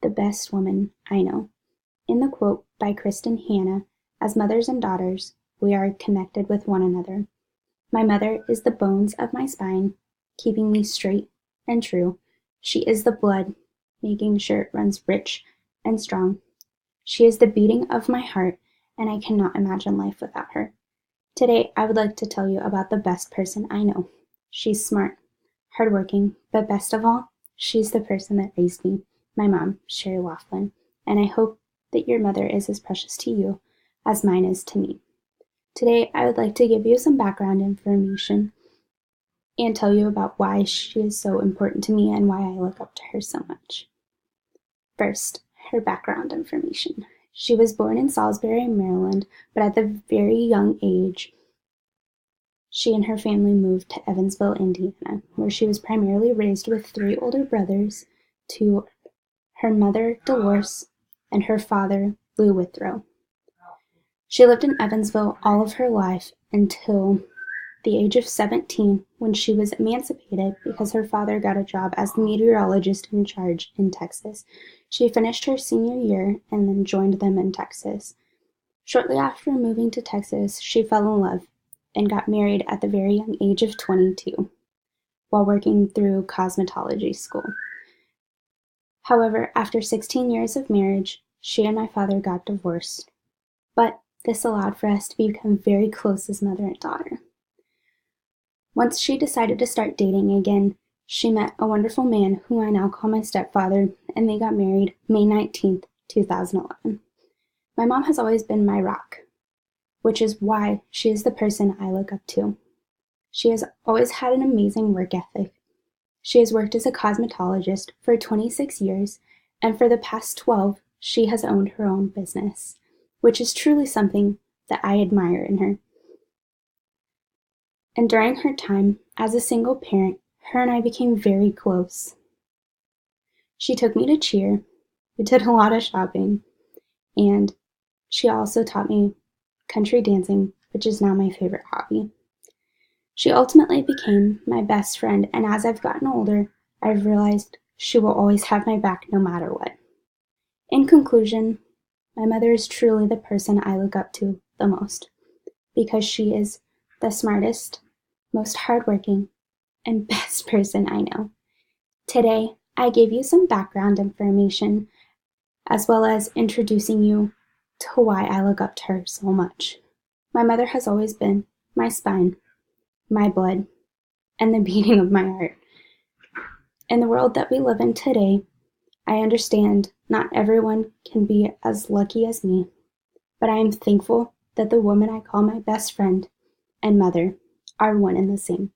the best woman I know. In the quote by Kristen Hanna, as mothers and daughters, we are connected with one another. My mother is the bones of my spine, keeping me straight and true. She is the blood, making sure it runs rich and strong. She is the beating of my heart, and I cannot imagine life without her. Today, I would like to tell you about the best person I know. She's smart, hardworking, but best of all, she's the person that raised me, my mom, Sherry Laughlin, and I hope that your mother is as precious to you as mine is to me. Today, I would like to give you some background information and tell you about why she is so important to me and why I look up to her so much. First, her background information. She was born in Salisbury, Maryland, but at the very young age, she and her family moved to Evansville, Indiana, where she was primarily raised with 3 older brothers to her mother, Dolores, and her father, Lou Withrow. She lived in Evansville all of her life until the age of 17, when she was emancipated because her father got a job as the meteorologist in charge in Texas. She finished her senior year and then joined them in Texas. Shortly after moving to Texas, she fell in love and got married at the very young age of 22 while working through cosmetology school. However, after 16 years of marriage, she and my father got divorced, but this allowed for us to become very close as mother and daughter. Once she decided to start dating again, she met a wonderful man who I now call my stepfather, and they got married May 19th, 2011. My mom has always been my rock, which is why she is the person I look up to. She has always had an amazing work ethic. She has worked as a cosmetologist for 26 years, and for the past 12, she has owned her own business, which is truly something that I admire in her. And during her time as a single parent, her and I became very close. She took me to cheer, we did a lot of shopping, and she also taught me country dancing, which is now my favorite hobby. She ultimately became my best friend, and as I've gotten older, I've realized she will always have my back no matter what. In conclusion, my mother is truly the person I look up to the most, because she is the smartest, most hardworking, and best person I know. Today, I gave you some background information, as well as introducing you to why I look up to her so much. My mother has always been my spine, my blood, and the beating of my heart. In the world that we live in today, I understand not everyone can be as lucky as me, but I am thankful that the woman I call my best friend and mother are one and the same.